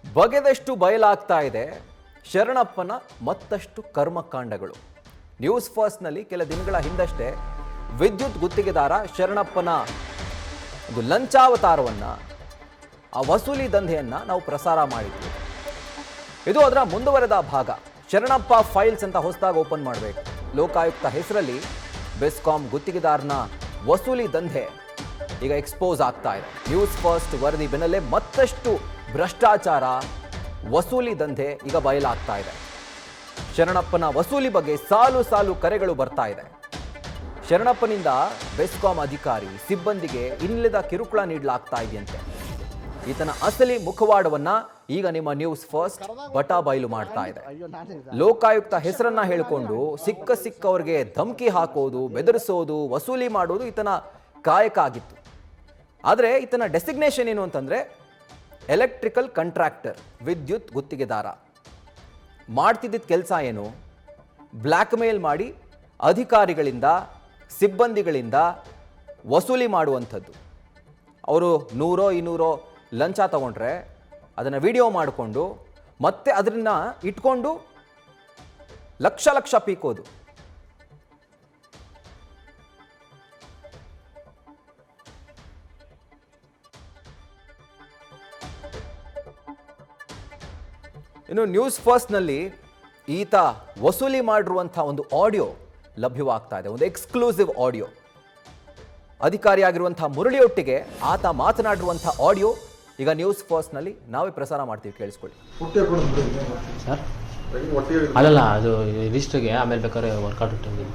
ಬಗೆದಷ್ಟು ಬಯಲಾಗ್ತಾ ಇದೆ ಶರಣಪ್ಪನ ಮತ್ತಷ್ಟು ಕರ್ಮಕಾಂಡಗಳು. ನ್ಯೂಸ್ ಫಸ್ಟ್ನಲ್ಲಿ ಕೆಲ ದಿನಗಳ ಹಿಂದಷ್ಟೇ ವಿದ್ಯುತ್ ಗುತ್ತಿಗೆದಾರ ಶರಣಪ್ಪನ ಒಂದು ಲಂಚಾವತಾರವನ್ನು, ಆ ವಸೂಲಿ ದಂಧೆಯನ್ನು ನಾವು ಪ್ರಸಾರ ಮಾಡಿದ್ವಿ. ಇದು ಅದರ ಮುಂದುವರೆದ ಭಾಗ. ಶರಣಪ್ಪ ಫೈಲ್ಸ್ ಅಂತ ಹೊಸದಾಗಿ ಓಪನ್ ಮಾಡಬೇಕು. ಲೋಕಾಯುಕ್ತ ಹೆಸರಲ್ಲಿ ಬೆಸ್ಕಾಂ ಗುತ್ತಿಗೆದಾರನ ವಸೂಲಿ ದಂಧೆ ಈಗ ಎಕ್ಸ್ಪೋಸ್ ಆಗ್ತಾ ಇದೆ. ನ್ಯೂಸ್ ಫಸ್ಟ್ ವರದಿ ಬೆನ್ನಲ್ಲೇ ಮತ್ತಷ್ಟು ಭ್ರಷ್ಟಾಚಾರ, ವಸೂಲಿ ದಂಧೆ ಈಗ ಬಯಲಾಗ್ತಾ ಇದೆ. ಶರಣಪ್ಪನ ವಸೂಲಿ ಬಗ್ಗೆ ಸಾಲು ಸಾಲು ಕರೆಗಳು ಬರ್ತಾ ಇದೆ. ಶರಣಪ್ಪನಿಂದ ಬೆಸ್ಕಾಂ ಅಧಿಕಾರಿ ಸಿಬ್ಬಂದಿಗೆ ಇನ್ನಿಲ್ಲದ ಕಿರುಕುಳ ನೀಡಲಾಗ್ತಾ ಇದೆಯಂತೆ. ಈತನ ಅಸಲಿ ಮುಖವಾಡವನ್ನ ಈಗ ನಿಮ್ಮ ನ್ಯೂಸ್ ಫಸ್ಟ್ ಬಟಾ ಬಯಲು ಮಾಡ್ತಾ ಇದೆ. ಲೋಕಾಯುಕ್ತ ಹೆಸರನ್ನ ಹೇಳಿಕೊಂಡು ಸಿಕ್ಕವರಿಗೆ ಧಮಕಿ ಹಾಕೋದು, ಬೆದರಿಸೋದು, ವಸೂಲಿ ಮಾಡೋದು ಈತನ ಕಾಯಕ ಆಗಿತ್ತು. ಆದರೆ ಈತನ ಡೆಸಿಗ್ನೇಷನ್ ಏನು ಅಂತಂದ್ರೆ ಎಲೆಕ್ಟ್ರಿಕಲ್ ಕಾಂಟ್ರಾಕ್ಟರ್, ವಿದ್ಯುತ್ ಗುತ್ತಿಗೆದಾರ. ಮಾಡ್ತಿದ್ದ ಕೆಲಸ ಏನು? ಬ್ಲ್ಯಾಕ್ ಮೇಲ್ ಮಾಡಿ ಅಧಿಕಾರಿಗಳಿಂದ, ಸಿಬ್ಬಂದಿಗಳಿಂದ ವಸೂಲಿ ಮಾಡುವಂಥದ್ದು. ಅವರು 100-200 ಲಂಚ ತಗೊಂಡ್ರೆ ಅದನ್ನು ವಿಡಿಯೋ ಮಾಡಿಕೊಂಡು ಮತ್ತೆ ಅದನ್ನ ಇಟ್ಕೊಂಡು ಲಕ್ಷ ಪೀಕೋದು. ಇನ್ನು ನ್ಯೂಸ್ ಫಸ್ಟ್ನಲ್ಲಿ ಈತ ವಸೂಲಿ ಮಾಡಿರುವಂಥ ಒಂದು ಆಡಿಯೋ ಲಭ್ಯವಾಗ್ತಾ ಇದೆ, ಒಂದು ಎಕ್ಸ್ಕ್ಲೂಸಿವ್ ಆಡಿಯೋ. ಅಧಿಕಾರಿಯಾಗಿರುವಂಥ ಮುರಳಿಯೊಟ್ಟಿಗೆ ಆತ ಮಾತನಾಡಿರುವಂಥ ಆಡಿಯೋ ಈಗ ನ್ಯೂಸ್ ಫಸ್ಟ್ನಲ್ಲಿ ನಾವೇ ಪ್ರಸಾರ ಮಾಡ್ತೀವಿ, ಕೇಳಿಸ್ಕೊಳ್ಳಿ. ಸರ್ ಅಲ್ಲಲ್ಲ, ಅದು ಲಿಸ್ಟ್ಗೆ ಆಮೇಲೆ ಬೇಕಾದ್ರೆ ವರ್ಕೌಟ್ ಇಟ್ಟಿದ್ದೀನಿ.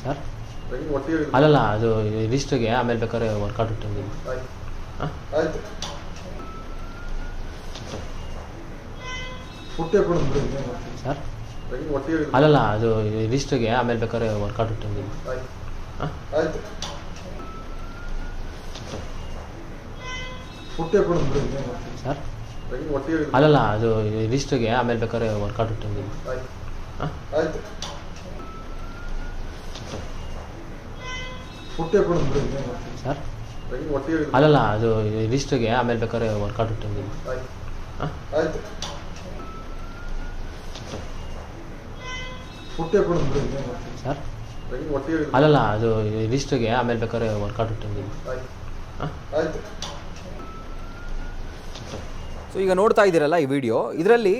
ಸರ್ ಅಲ್ಲಲ್ಲ, ಅದು ಲಿಸ್ಟ್ಗೆ ಆಮೇಲೆ ಬೇಕಾದ್ರೆ ವರ್ಕೌಟ್ ಇಟ್ಟಿದ್ದೀನಿ. ಸರ್ ಅಲ್ಲಲ್ಲ, ಅದು ಲಿಸ್ಟ್ಗೆ ಆಮೇಲೆ ಬೇಕಾದ್ರೆ ವರ್ಕೌಟ್ ಇಟ್ಟಿದ್ದೀನಿ. ಸರ್ ಅಲ್ಲಲ್ಲ, ಅದು ಲಿಸ್ಟ್ಗೆ ಆಮೇಲೆ ಬೇಕಾದ್ರೆ ವರ್ಕೌಟ್ ಇಟ್ಟಿದ್ದೀನಿ. ಸರ್ ಅಲ್ಲಲ್ಲ, ಅದು ಲಿಸ್ಟ್ಗೆ ಆಮೇಲೆ ಬೇಕಾದ್ರೆ ವರ್ಕೌಟ್ ಇಟ್ಟಿದ್ದೀನಿ. ಸರ್ ಅಲ್ಲಲ್ಲ, ಅದು ಲಿಸ್ಟ್ಗೆ ಆಮೇಲೆ ಬೇಕಾದ್ರೆ ವರ್ಕೌಟ್ ಇಟ್ಟಿದ್ದೀನಿ. ಸೊ ಈಗ ನೋಡ್ತಾ ಇದ್ದೀರಲ್ಲ ಈ ವಿಡಿಯೋ, ಇದರಲ್ಲಿ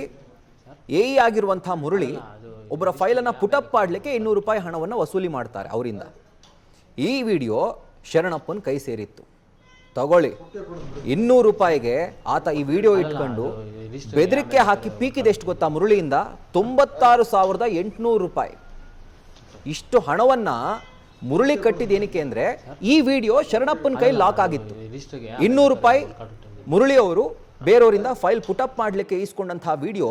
ಎಇ ಆಗಿರುವಂಥ ಮುರಳಿ ಒಬ್ಬರ ಫೈಲನ್ನು ಪುಟಪ್ ಮಾಡಲಿಕ್ಕೆ 200 ರೂಪಾಯಿ ಹಣವನ್ನು ವಸೂಲಿ ಮಾಡ್ತಾರೆ ಅವರಿಂದ. ಈ ವಿಡಿಯೋ ಶರಣಪ್ಪನ ಕೈ ಸೇರಿತ್ತು. ತಗೊಳ್ಳಿ, 200 ರೂಪಾಯಿಗೆ ಆತ ಈ ವಿಡಿಯೋ ಇಟ್ಕೊಂಡು ಬೆದರಿಕೆ ಹಾಕಿ ಪೀಕಿದೆ. ಎಷ್ಟು ಗೊತ್ತಾ? ಮುರಳಿಯಿಂದ 96,800 ರೂಪಾಯಿ. ಇಷ್ಟು ಹಣವನ್ನ ಮುರಳಿ ಕಟ್ಟಿದ್ದೇನಕ್ಕೆ ಅಂದ್ರೆ ಈ ವಿಡಿಯೋ ಶರಣಪ್ಪನ ಕೈ ಲಾಕ್ ಆಗಿತ್ತು. 200 ರೂಪಾಯಿ ಮುರಳಿ ಅವರು ಬೇರೆಯವರಿಂದ ಫೈಲ್ ಪುಟಪ್ ಮಾಡಲಿಕ್ಕೆ ಈಸ್ಕೊಂಡಂತಹ ವಿಡಿಯೋ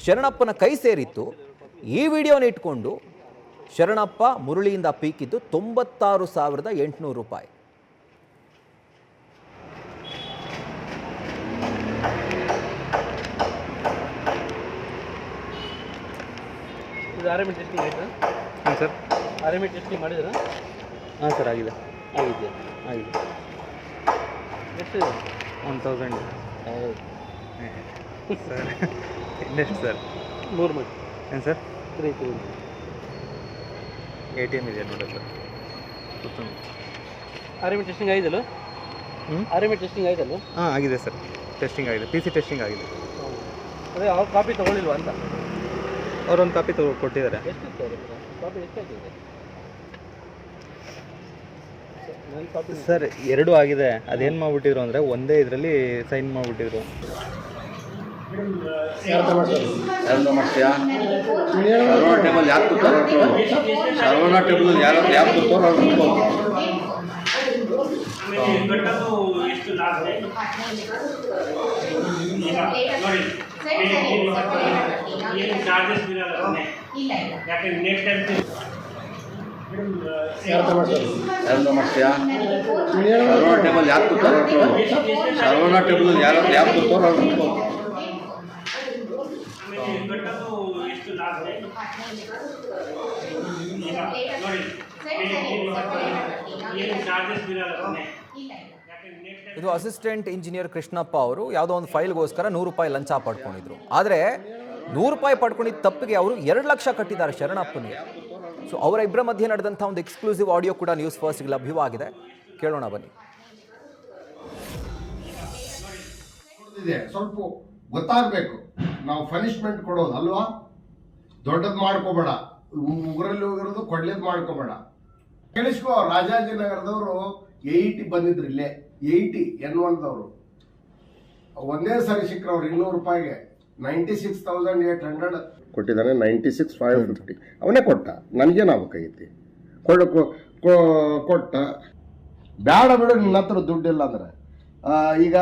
ಶರಣಪ್ಪನ ಕೈ ಸೇರಿತ್ತು. ಈ ವಿಡಿಯೋನ ಇಟ್ಕೊಂಡು ಶರಣಪ್ಪ ಮುರಳಿಯಿಂದ ಪೀಕಿದ್ದು 96,800 ರೂಪಾಯಿ. ಇದು ಆರ್ ಎಮ್ ಟೆಸ್ಟಿಂಗ್ ಆಯಿತಾ? ಹಾಂ ಸರ್. ಆರ್ ಎಮ್ ಟೆಸ್ಟಿಂಗ್ ಮಾಡಿದ್ದೀರಾ? ಹಾಂ ಸರ್, ಆಗಿದೆ. ಆಗಿದೆ. ಎಷ್ಟು? 1000 ಸರ್. ಇನ್ನೆಷ್ಟು ಸರ್? 100 ಮಾಡಿ. ಏನು ಸರ್? 3 ATM ಇದೆ ನೋಡಿ ಸರ್. ಆರ್ ಎಮ್ ಟೆಸ್ಟಿಂಗ್ ಆಗಿದಲ್ಲ? ಆರ್ ಎಮ್ ಟೆಸ್ಟಿಂಗ್ ಆಯ್ತಲ್ಲ? ಹಾಂ ಆಗಿದೆ ಸರ್, ಟೆಸ್ಟಿಂಗ್ ಆಗಿದೆ, PC ಟೆಸ್ಟಿಂಗ್ ಆಗಿದೆ. ಅದೇ ಅವ್ರು ಕಾಪಿ ತೊಗೊಳ್ಳಿಲ್ವಾ ಅಂತ? ಅವರೊಂದು ಕಾಪಿ ಕೊಟ್ಟಿದ್ದಾರೆ. ಎಷ್ಟಿತ್ತು ಅವ್ರ ಹತ್ರ? ಕಾಪಿ ಎಷ್ಟಾಗಿದೆ? ನನ್ನ ಕಾಪಿ ಸರ್ 2 ಆಗಿದೆ. ಅದೇನು ಮಾಡಿಬಿಟ್ಟಿದ್ರು ಅಂದರೆ ಒಂದೇ ಇದರಲ್ಲಿ ಸೈನ್ ಮಾಡಿಬಿಟ್ಟಿದ್ರು. ಯಾರು ಮಾಡ್ತೀಯಾ? ಸರ್ವಣ ಟೇಬಲ್ ಯಾಕೆ ಕೂತಾರೋ ಸರ್ವಣ ಟೇಬಲ್ ಯಾರು ಕೂತಾರೋ ಯಾರು ಮಾಡ್ತೀಯಾ? ಸರ್ವಣ ಟೇಬಲ್ ಯಾಕೆ ಕೂತಾರೋ ಸರ್ವಣ ಟೇಬಲ್ ಯಾರು ಕೂತಾರೋ ಇದು ಅಸಿಸ್ಟೆಂಟ್ ಇಂಜಿನಿಯರ್ ಕೃಷ್ಣಪ್ಪ ಅವರು ಯಾವುದೋ ಒಂದು ಫೈಲ್ಗೋಸ್ಕರ 100 ರೂಪಾಯಿ ಲಂಚ ಪಡ್ಕೊಂಡಿದ್ರು. ಆದರೆ 100 ರೂಪಾಯಿ ಪಡ್ಕೊಂಡಿದ್ದ ತಪ್ಪಿಗೆ ಅವರು 2 ಲಕ್ಷ ಕಟ್ಟಿದ್ದಾರೆ ಶರಣಪ್ಪನಿಗೆ. ಸೊ ಅವರ ಇಬ್ಬರ ಮಧ್ಯೆ ನಡೆದಂಥ ಒಂದು ಎಕ್ಸ್ಕ್ಲೂಸಿವ್ ಆಡಿಯೋ ಕೂಡ ನ್ಯೂಸ್ ಫಸ್ಟ್ಗೆ ಲಭ್ಯವಾಗಿದೆ. ಕೇಳೋಣ ಬನ್ನಿ. ಸ್ವಲ್ಪ ಗೊತ್ತಾಗಬೇಕು, ನಾವು ಪನಿಷ್ಮೆಂಟ್ ಕೊಡೋದು ಅಲ್ವಾ, ದೊಡ್ಡದು ಮಾಡ್ಕೋಬೇಡ, ಉಗ್ರಲ್ಲಿ ಹೋಗಿರೋದು ಕೊಡ್ಲೇದು ಮಾಡ್ಕೋಬೇಡ. ಕೇಳಿಸ್ಕೋ, ರಾಜಾಜಿನಗರದವರು 80 ಬಂದಿದ್ರು, ಇಲ್ಲೇ 80 N1ದವರು ಒಂದೇ ಸರಿ ಸಿಕ್ಕರು ಅವ್ರು 200 ರೂಪಾಯಿಗೆ 96,800 ಕೊಟ್ಟಿದ್ದಾನೆ. 96,550 ಅವನೇ ಕೊಟ್ಟ. ನನಗೇನಾಗಬೇಕಾಗಿತ್ತು, ಕೊಟ್ಟ. ಬೇಡ ಬಿಡು, ನಿನ್ನ ಹತ್ರ ದುಡ್ಡಿಲ್ಲ ಅಂದ್ರೆ. ಈಗ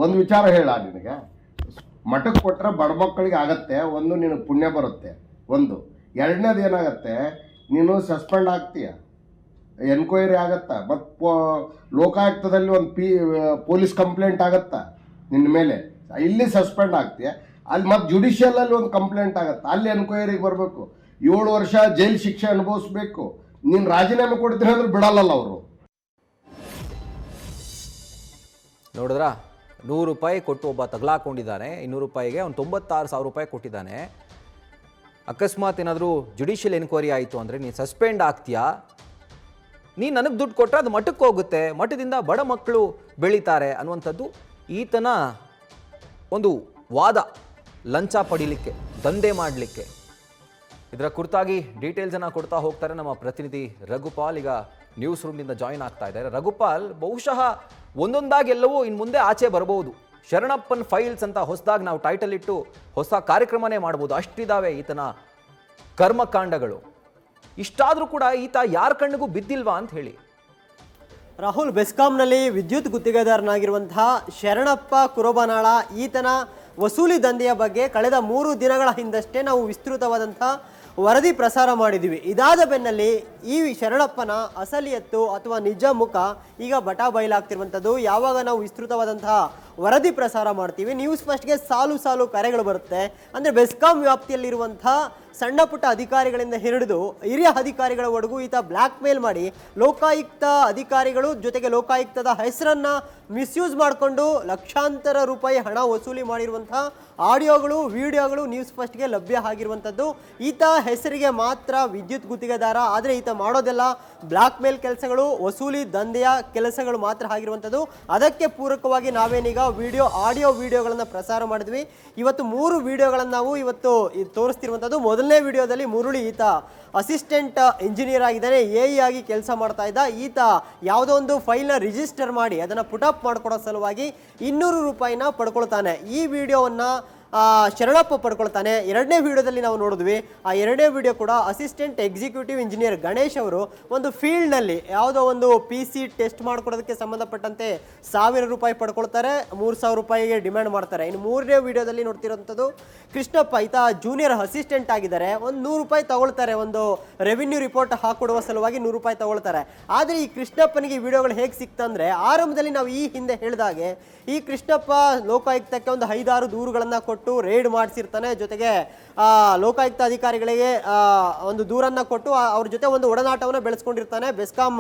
ಒಂದು ವಿಚಾರ ಹೇಳ ನಿನಗೆ, ಮಠಕ್ಕೆ ಕೊಟ್ಟರೆ ಬಡ ಮಕ್ಕಳಿಗೆ ಆಗತ್ತೆ, ಒಂದು ನಿನಗೆ ಪುಣ್ಯ ಬರುತ್ತೆ, ಒಂದು. ಎರಡನೇದು ಏನಾಗತ್ತೆ, ನೀನು ಸಸ್ಪೆಂಡ್ ಆಗ್ತೀಯ, ಎನ್ಕ್ವೈರಿ ಆಗತ್ತಾ, ಮತ್ತು ಲೋಕಾಯುಕ್ತದಲ್ಲಿ ಒಂದು ಪೊಲೀಸ್ ಕಂಪ್ಲೇಂಟ್ ಆಗತ್ತಾ ನಿನ್ನ ಮೇಲೆ, ಇಲ್ಲಿ ಸಸ್ಪೆಂಡ್ ಆಗ್ತೀಯ. ಅಲ್ಲಿ ಮತ್ತು ಜುಡಿಷಿಯಲಲ್ಲಿ ಒಂದು ಕಂಪ್ಲೇಂಟ್ ಆಗತ್ತೆ, ಅಲ್ಲಿ ಎನ್ಕ್ವೈರಿಗೆ ಬರಬೇಕು, 7 ವರ್ಷ ಜೈಲು ಶಿಕ್ಷೆ ಅನುಭವಿಸ್ಬೇಕು. ನೀನು ರಾಜೀನಾಮೆ ಕೊಡ್ತೀನಿ ಅಂದ್ರೆ ಬಿಡಲ್ಲ ಅವರು. ನೋಡಿದ್ರಾ, 100 ರೂಪಾಯಿ ಕೊಟ್ಟು ಒಬ್ಬ ತಗಲಾಕೊಂಡಿದ್ದಾನೆ, 200 ರೂಪಾಯಿಗೆ ಅವ್ನು 96,000 ರೂಪಾಯಿ ಕೊಟ್ಟಿದ್ದಾನೆ. ಅಕಸ್ಮಾತ್ ಏನಾದರೂ ಜುಡಿಷಿಯಲ್ ಎನ್ಕ್ವೈರಿ ಆಯಿತು ಅಂದರೆ ನೀನು ಸಸ್ಪೆಂಡ್ ಆಗ್ತೀಯಾ, ನೀನು ನನಗೆ ದುಡ್ಡು ಕೊಟ್ಟರೆ ಅದು ಮಠಕ್ಕೆ ಹೋಗುತ್ತೆ, ಮಠದಿಂದ ಬಡ ಮಕ್ಕಳು ಬೆಳೀತಾರೆ ಅನ್ನುವಂಥದ್ದು ಈತನ ಒಂದು ವಾದ. ಲಂಚ ಪಡೀಲಿಕ್ಕೆ, ದಂಧೆ ಮಾಡಲಿಕ್ಕೆ. ಇದರ ಕುರಿತಾಗಿ ಡೀಟೇಲ್ಸನ್ನು ಕೊಡ್ತಾ ಹೋಗ್ತಾರೆ ನಮ್ಮ ಪ್ರತಿನಿಧಿ ರಘುಪಾಲ್. ಈಗ ನ್ಯೂಸ್ ರೂಮ್ನಿಂದ ಜಾಯಿನ್ ಆಗ್ತಾ ಇದ್ದಾರೆ. ರಘುಪಾಲ್, ಬಹುಶಃ ಒಂದೊಂದಾಗಿ ಎಲ್ಲವೂ ಇನ್ನು ಮುಂದೆ ಆಚೆ ಬರಬಹುದು. ಶರಣಪ್ಪನ್ ಫೈಲ್ಸ್ ಅಂತ ಹೊಸದಾಗಿ ನಾವು ಟೈಟಲ್ ಇಟ್ಟು ಹೊಸ ಕಾರ್ಯಕ್ರಮನೇ ಮಾಡ್ಬೋದು, ಅಷ್ಟಿದ್ದಾವೆ ಈತನ ಕರ್ಮಕಾಂಡಗಳು. ಇಷ್ಟಾದರೂ ಕೂಡ ಈತ ಯಾರ ಕಣ್ಣಿಗೂ ಬಿದ್ದಿಲ್ವಾ ಅಂತ ಹೇಳಿ. ರಾಹುಲ್, ಬೆಸ್ಕಾಂನಲ್ಲಿ ವಿದ್ಯುತ್ ಗುತ್ತಿಗೆದಾರನಾಗಿರುವಂತಹ ಶರಣಪ್ಪ ಕುರುಬನಾಳ ಈತನ ವಸೂಲಿ ದಂಧೆಯ ಬಗ್ಗೆ ಕಳೆದ 3 ದಿನಗಳ ಹಿಂದಷ್ಟೇ ನಾವು ವಿಸ್ತೃತವಾದಂಥ ವರದಿ ಪ್ರಸಾರ ಮಾಡಿದ್ದೀವಿ. ಇದಾದ ಬೆನ್ನಲ್ಲಿ ಈ ಶರಣಪ್ಪನ ಅಸಲಿಯತ್ತು ಅಥವಾ ನಿಜ ಮುಖ ಈಗ ಬಟಾ ಬಯಲಾಗ್ತಿರುವಂಥದ್ದು. ಯಾವಾಗ ನಾವು ವಿಸ್ತೃತವಾದಂತಹ ವರದಿ ಪ್ರಸಾರ ಮಾಡ್ತೀವಿ, ನ್ಯೂಸ್ ಫಸ್ಟ್ಗೆ ಸಾಲು ಸಾಲು ಕರೆಗಳು ಬರುತ್ತೆ. ಅಂದರೆ ಬೆಸ್ಕಾಂ ವ್ಯಾಪ್ತಿಯಲ್ಲಿರುವಂಥ ಸಣ್ಣ ಪುಟ್ಟ ಅಧಿಕಾರಿಗಳಿಂದ ಹಿಡಿದು ಹಿರಿಯ ಅಧಿಕಾರಿಗಳವರೆಗೂ ಈತ ಬ್ಲ್ಯಾಕ್ ಮೇಲ್ ಮಾಡಿ ಲೋಕಾಯುಕ್ತ ಅಧಿಕಾರಿಗಳು ಜೊತೆಗೆ ಲೋಕಾಯುಕ್ತದ ಹೆಸರನ್ನು ಮಿಸ್ಯೂಸ್ ಮಾಡಿಕೊಂಡು ಲಕ್ಷಾಂತರ ರೂಪಾಯಿ ಹಣ ವಸೂಲಿ ಮಾಡಿರುವಂಥ ಆಡಿಯೋಗಳು, ವಿಡಿಯೋಗಳು ನ್ಯೂಸ್ ಫಸ್ಟ್ಗೆ ಲಭ್ಯ ಆಗಿರುವಂಥದ್ದು. ಈತ ಹೆಸರಿಗೆ ಮಾತ್ರ ವಿದ್ಯುತ್ ಗುತ್ತಿಗೆದಾರ, ಆದರೆ ಈತ ಮಾಡೋದೆಲ್ಲ ಬ್ಲ್ಯಾಕ್ ಮೇಲ್ ಕೆಲಸಗಳು, ವಸೂಲಿ ದಂಧೆಯ ಕೆಲಸಗಳು ಮಾತ್ರ ಆಗಿರುವಂಥದ್ದು. ಅದಕ್ಕೆ ಪೂರಕವಾಗಿ ನಾವೇನೀಗ ಆಡಿಯೋ ವಿಡಿಯೋಗಳನ್ನು ಪ್ರಸಾರ ಮಾಡಿದ್ವಿ. ಇವತ್ತು 3 ವಿಡಿಯೋಗಳನ್ನು ನಾವು ಇವತ್ತು ತೋರಿಸ್ತಿರುವಂಥದ್ದು. ಮೊದಲನೇ ವಿಡಿಯೋದಲ್ಲಿ ಮುರಳಿ, ಈತ ಅಸಿಸ್ಟೆಂಟ್ ಇಂಜಿನಿಯರ್ ಆಗಿದ್ದಾನೆ, AE ಆಗಿ ಕೆಲಸ ಮಾಡ್ತಾ ಇದ್ದ. ಈತ ಯಾವುದೋ ಒಂದು ಫೈಲ್ನ ರಿಜಿಸ್ಟರ್ ಮಾಡಿ ಅದನ್ನು ಪುಟಪ್ ಮಾಡ್ಕೊಡೋ ಸಲುವಾಗಿ 200 ರೂಪಾಯಿನ ಪಡ್ಕೊಳ್ತಾನೆ. ಈ ವಿಡಿಯೋವನ್ನು ಶರಣಪ್ಪ ಪಡ್ಕೊಳ್ತಾನೆ. ಎರಡನೇ ವಿಡಿಯೋದಲ್ಲಿ ನಾವು ನೋಡಿದ್ವಿ. ಆ ಎರಡನೇ ವಿಡಿಯೋ ಕೂಡ ಅಸಿಸ್ಟೆಂಟ್ ಎಕ್ಸಿಕ್ಯೂಟಿವ್ ಇಂಜಿನಿಯರ್ ಗಣೇಶ್ ಅವರು ಒಂದು ಫೀಲ್ಡ್ನಲ್ಲಿ ಯಾವುದೋ ಒಂದು PC ಟೆಸ್ಟ್ ಮಾಡ್ಕೊಡೋದಕ್ಕೆ ಸಂಬಂಧಪಟ್ಟಂತೆ 1000 ರೂಪಾಯಿ ಪಡ್ಕೊಳ್ತಾರೆ, 3000 ರೂಪಾಯಿಗೆ ಡಿಮ್ಯಾಂಡ್ ಮಾಡ್ತಾರೆ. ಇನ್ನು ಮೂರನೇ ವಿಡಿಯೋದಲ್ಲಿ ನೋಡ್ತಿರೋಂಥದ್ದು ಕೃಷ್ಣಪ್ಪ, ಈತ ಜೂನಿಯರ್ ಅಸಿಸ್ಟೆಂಟ್ ಆಗಿದ್ದಾರೆ. ಒಂದು 100 ರೂಪಾಯಿ ತಗೊಳ್ತಾರೆ, ಒಂದು ರೆವಿನ್ಯೂ ರಿಪೋರ್ಟ್ ಹಾಕೊಡುವ ಸಲುವಾಗಿ 100 ರೂಪಾಯಿ ತಗೊಳ್ತಾರೆ. ಆದರೆ ಈ ಕೃಷ್ಣಪ್ಪನಿಗೆ ಈ ವಿಡಿಯೋಗಳು ಹೇಗೆ ಸಿಕ್ತಂದ್ರೆ, ಆರಂಭದಲ್ಲಿ ನಾವು ಈ ಹಿಂದೆ ಹೇಳಿದಾಗೆ ಈ ಕೃಷ್ಣಪ್ಪ ಲೋಕಾಯುಕ್ತಕ್ಕೆ ಒಂದು 5-6 ದೂರುಗಳನ್ನು ಕೊಟ್ಟು ರೇಡ್ ಮಾಡಿಸಿರ್ತಾನೆ. ಜೊತೆಗೆ ಲೋಕಾಯುಕ್ತ ಅಧಿಕಾರಿಗಳಿಗೆ ಒಂದು ದೂರನ್ನು ಕೊಟ್ಟು ಅವ್ರ ಜೊತೆ ಒಂದು ಒಡನಾಟವನ್ನು ಬೆಳೆಸ್ಕೊಂಡಿರ್ತಾನೆ. ಬೆಸ್ಕಾಂ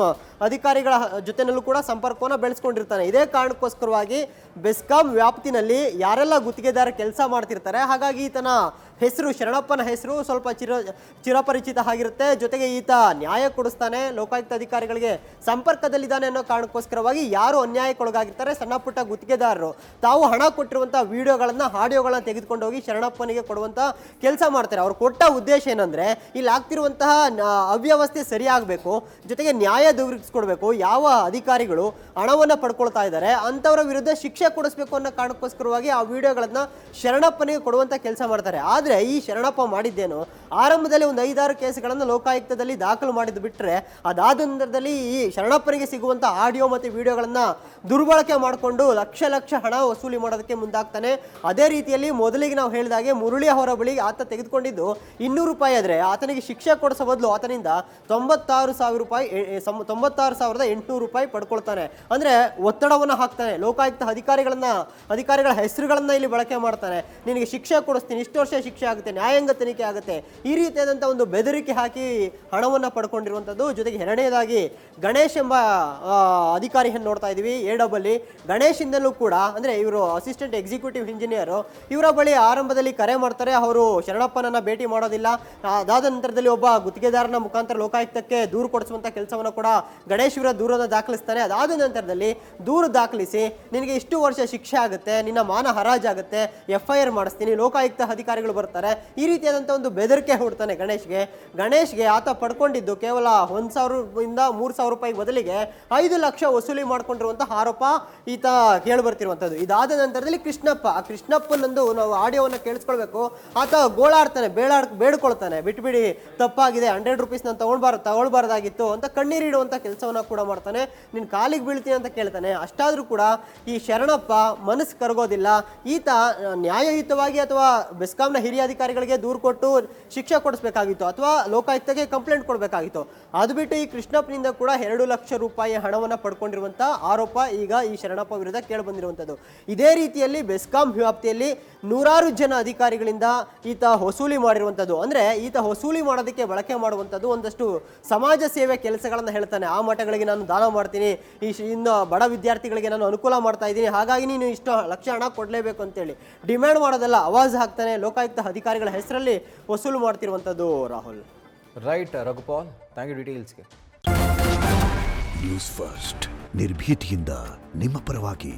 ಅಧಿಕಾರಿಗಳ ಜೊತೆನಲ್ಲೂ ಕೂಡ ಸಂಪರ್ಕವನ್ನು ಬೆಳೆಸ್ಕೊಂಡಿರ್ತಾನೆ. ಇದೇ ಕಾರಣಕ್ಕೋಸ್ಕರವಾಗಿ ಬೆಸ್ಕಾಂ ವ್ಯಾಪ್ತಿನಲ್ಲಿ ಯಾರೆಲ್ಲ ಗುತ್ತಿಗೆದಾರ ಕೆಲಸ ಮಾಡ್ತಿರ್ತಾರೆ, ಹಾಗಾಗಿ ಈತನ ಹೆಸರು, ಶರಣಪ್ಪನ ಹೆಸರು ಸ್ವಲ್ಪ ಚಿರಪರಿಚಿತ ಆಗಿರುತ್ತೆ. ಜೊತೆಗೆ ಈತ ನ್ಯಾಯ ಕೊಡಿಸ್ತಾನೆ, ಲೋಕಾಯುಕ್ತ ಅಧಿಕಾರಿಗಳಿಗೆ ಸಂಪರ್ಕದಲ್ಲಿದ್ದಾನೆ ಅನ್ನೋ ಕಾರಣಕ್ಕೋಸ್ಕರವಾಗಿ ಯಾರು ಅನ್ಯಾಯಕ್ಕೊಳಗಾಗಿರ್ತಾರೆ, ಸಣ್ಣ ಪುಟ್ಟ ಗುತ್ತಿಗೆದಾರರು ತಾವು ಹಣ ಕೊಟ್ಟಿರುವಂಥ ವಿಡಿಯೋಗಳನ್ನು, ಆಡಿಯೋಗಳನ್ನ ತೆಗೆದುಕೊಂಡು ಹೋಗಿ ಶರಣಪ್ಪನಿಗೆ ಕೊಡುವಂಥ ಕೆಲಸ ಮಾಡ್ತಾರೆ. ಅವ್ರು ಕೊಟ್ಟ ಉದ್ದೇಶ ಏನಂದರೆ, ಇಲ್ಲಿ ಆಗ್ತಿರುವಂತಹ ಅವ್ಯವಸ್ಥೆ ಸರಿಯಾಗಬೇಕು, ಜೊತೆಗೆ ನ್ಯಾಯ ದೊರಕಿಸ್ಕೊಡ್ಬೇಕು. ಯಾವ ಅಧಿಕಾರಿಗಳು ಹಣವನ್ನು ಪಡ್ಕೊಳ್ತಾ ಇದ್ದಾರೆ ಅಂಥವರ ವಿರುದ್ಧ ಶಿಕ್ಷೆ ಕೊಡಿಸ್ಬೇಕು ಅನ್ನೋ ಕಾರಣಕ್ಕೋಸ್ಕರವಾಗಿ ಆ ವಿಡಿಯೋಗಳನ್ನು ಶರಣಪ್ಪನಿಗೆ ಕೊಡುವಂಥ ಕೆಲಸ ಮಾಡ್ತಾರೆ. ಆದರೆ ಈ ಶರಣಪ್ಪ ಮಾಡಿದ್ದೇನು, ಆರಂಭದಲ್ಲಿ ಒಂದು 5-6 ಕೇಸ್ಗಳನ್ನು ಲೋಕಾಯುಕ್ತದಲ್ಲಿ ದಾಖಲು ಮಾಡಿದ್ದು ಬಿಟ್ಟರೆ, ಅದಾದ ನಂತರದಲ್ಲಿ ಈ ಶರಣಪ್ಪನಿಗೆ ಸಿಗುವಂಥ ಆಡಿಯೋ ಮತ್ತು ವಿಡಿಯೋಗಳನ್ನು ದುರ್ಬಳಕೆ ಮಾಡಿಕೊಂಡು ಲಕ್ಷ ಹಣ ವಸೂಲಿ ಮಾಡೋದಕ್ಕೆ ಮುಂದಾಗ್ತಾನೆ. ಅದೇ ರೀತಿಯಲ್ಲಿ ಮೊದಲಿಗೆ ನಾವು ಹೇಳಿದಾಗೆ ಮುರಳಿ ಅವರ ಬಳಿ ಆತ ತೆಗೆದುಕೊಂಡಿದ್ದು 200 ರೂಪಾಯಿ. ಆದರೆ ಆತನಿಗೆ ಶಿಕ್ಷೆ ಕೊಡಿಸೋ ಬದಲು ಆತನಿಂದ 96,800 ರೂಪಾಯಿ ಪಡ್ಕೊಳ್ತಾನೆ. ಅಂದರೆ ಒತ್ತಡವನ್ನು ಹಾಕ್ತಾನೆ. ಲೋಕಾಯುಕ್ತ ಅಧಿಕಾರಿಗಳ ಹೆಸರುಗಳನ್ನು ಇಲ್ಲಿ ಬಳಕೆ ಮಾಡ್ತಾನೆ. ನಿನಗೆ ಶಿಕ್ಷೆ ಕೊಡಿಸ್ತೀನಿ, ಇಷ್ಟು ವರ್ಷ ಶಿಕ್ಷೆ ಆಗುತ್ತೆ, ನ್ಯಾಯಾಂಗ ತನಿಖೆ ಆಗುತ್ತೆ, ಈ ರೀತಿಯಾದಂಥ ಒಂದು ಬೆದರಿಕೆ ಹಾಕಿ ಹಣವನ್ನು ಪಡ್ಕೊಂಡಿರುವಂಥದ್ದು. ಜೊತೆಗೆ ಎರಡನೇದಾಗಿ ಗಣೇಶ್ ಎಂಬ ಅಧಿಕಾರಿಯನ್ನು ನೋಡ್ತಾ ಇದ್ದೀವಿ ಎಡಬಲ್ಲಿ. ಗಣೇಶಿಂದಲೂ ಕೂಡ ಅಂದರೆ ಇವರು ಅಸಿಸ್ಟೆಂಟ್ ಎಕ್ಸಿಕ್ಯೂಟಿವ್ ಇಂಜಿನಿಯರು, ಇವರ ಬಳಿ ಆರಂಭದಲ್ಲಿ ಕರೆ ಮಾಡ್ತಾರೆ, ಅವರು ಶರಣಪ್ಪನನ್ನು ಭೇಟಿ ಮಾಡೋದಿಲ್ಲ. ಅದಾದ ನಂತರದಲ್ಲಿ ಒಬ್ಬ ಗುತ್ತಿಗೆದಾರನ ಮುಖಾಂತರ ಲೋಕಾಯುಕ್ತಕ್ಕೆ ದೂರು ಕೊಡಿಸುವಂಥ ಕೆಲಸವನ್ನು ಕೂಡ ಗಣೇಶ್ ಇವರ ದೂರನ್ನು ದಾಖಲಿಸ್ತಾನೆ. ಅದಾದ ನಂತರದಲ್ಲಿ ದೂರು ದಾಖಲಿಸಿ ನಿನಗೆ ಇಷ್ಟು ವರ್ಷ ಶಿಕ್ಷೆ ಆಗುತ್ತೆ, ನಿನ್ನ ಮಾನ ಹರಾಜಾಗುತ್ತೆ, FIR ಮಾಡಿಸ್ತೀನಿ, ಲೋಕಾಯುಕ್ತ ಅಧಿಕಾರಿಗಳು ಬರ್ತಾರೆ, ಈ ರೀತಿಯಾದಂಥ ಒಂದು ಬೆದರಿಕೆ ಹುಡ್ತಾನೆ ಗಣೇಶ್ಗೆ ಆತ ಪಡ್ಕೊಂಡಿದ್ದು ಕೇವಲ 1,000ರಿಂದ 3,000 ರೂಪಾಯಿ ಬದಲಿಗೆ 5 ಲಕ್ಷ ವಸೂಲಿ ಮಾಡ್ಕೊಂಡಿರುವಂತಹ ಆರೋಪ ಈತ ಕೇಳಿ ಬರ್ತಿರುವಂಥದ್ದು. ಇದಾದ ನಂತರದಲ್ಲಿ ಕೃಷ್ಣಪ್ಪನಂದು ನಾವು ಆಡಿಯೋವನ್ನು ಕೇಳಿಸ್ಕೊಳ್ಬೇಕು. ಆತ ಗೋಳಾಡ್ತಾನೆ, ಬೇಡ್ಕೊಳ್ತಾನೆ, ಬಿಟ್ಬಿಡಿ, ತಪ್ಪಾಗಿದೆ, 100 ರೂಪೀಸ್ ನಾನು ತಗೊಳ್ಬಾರ್ದಾಗಿತ್ತು ಅಂತ ಕಣ್ಣೀರಿಡುವಂಥ ಕೆಲಸವನ್ನು ಕೂಡ ಮಾಡ್ತಾನೆ. ನಿನ್ನ ಕಾಲಿಗೆ ಬೀಳ್ತೀನಿ ಅಂತ ಕೇಳ್ತಾನೆ. ಅಷ್ಟಾದರೂ ಕೂಡ ಈ ಶರಣಪ್ಪ ಮನಸ್ಸು ಕರಗೋದಿಲ್ಲ. ಈತ ನ್ಯಾಯಯುತವಾಗಿ ಅಥವಾ ಬೆಸ್ಕಾಂನ ಹಿರಿಯ ಅಧಿಕಾರಿಗಳಿಗೆ ದೂರು ಕೊಟ್ಟು ಶಿಕ್ಷೆ ಕೊಡಿಸ್ಬೇಕಾಗಿತ್ತು ಅಥವಾ ಲೋಕಾಯುಕ್ತಕ್ಕೆ ಕಂಪ್ಲೇಂಟ್ ಕೊಡಬೇಕಾಗಿತ್ತು. ಅದು ಬಿಟ್ಟು ಈ ಕೃಷ್ಣಪ್ಪನಿಂದ ಕೂಡ 2 ಲಕ್ಷ ರೂಪಾಯಿ ಹಣವನ್ನು ಪಡ್ಕೊಂಡಿರುವಂಥ ಆರೋಪ ಈಗ ಈ ಶರಣಪ್ಪ ವಿರುದ್ಧ ಕೇಳಿಬಂದಿರುವಂಥದ್ದು. ಇದೇ ರೀತಿಯಲ್ಲಿ ಬೆಸ್ಕಾಂ ವ್ಯಾಪ್ತಿಯಲ್ಲಿ ನೂರಾರು ಜನ ಅಧಿಕಾರಿಗಳಿಂದ ಈತ ವಸೂಲಿ ಮಾಡಿರುವಂಥದ್ದು. ಅಂದರೆ ಈತ ವಸೂಲಿ ಮಾಡೋದಕ್ಕೆ ಬಳಕೆ ಮಾಡುವಂಥದ್ದು ಒಂದಷ್ಟು ಸಮಾಜ ಸೇವೆ ಕೆಲಸಗಳನ್ನು ಹೇಳ್ತಾನೆ. ಆ ಮಠಗಳಿಗೆ ನಾನು ದಾನ ಮಾಡ್ತೀನಿ, ಇನ್ನು ಬಡ ವಿದ್ಯಾರ್ಥಿಗಳಿಗೆ ನಾನು ಅನುಕೂಲ ಮಾಡ್ತಾ ಇದ್ದೀನಿ, ಹಾಗಾಗಿ ನೀನು ಇಷ್ಟು ಲಕ್ಷ ಹಣ ಕೊಡಲೇಬೇಕು ಅಂತೇಳಿ ಡಿಮ್ಯಾಂಡ್ ಮಾಡೋದಲ್ಲ, ಆವಾಜ್ ಹಾಕ್ತಾನೆ. ಲೋಕಾಯುಕ್ತ ಅಧಿಕಾರಿಗಳ ಹೆಸರಲ್ಲಿ ವಸೂಲು ಮಾಡ್ತಿರುವಂಥದ್ದು. Rahul. Right Raghupal, thank you ಡೀಟೇಲ್ಸ್ಗೆ. ನ್ಯೂಸ್ ಫಸ್ಟ್ ನಿರ್ಭೀತಿಯಿಂದ ನಿಮ್ಮ ಪರವಾಗಿ.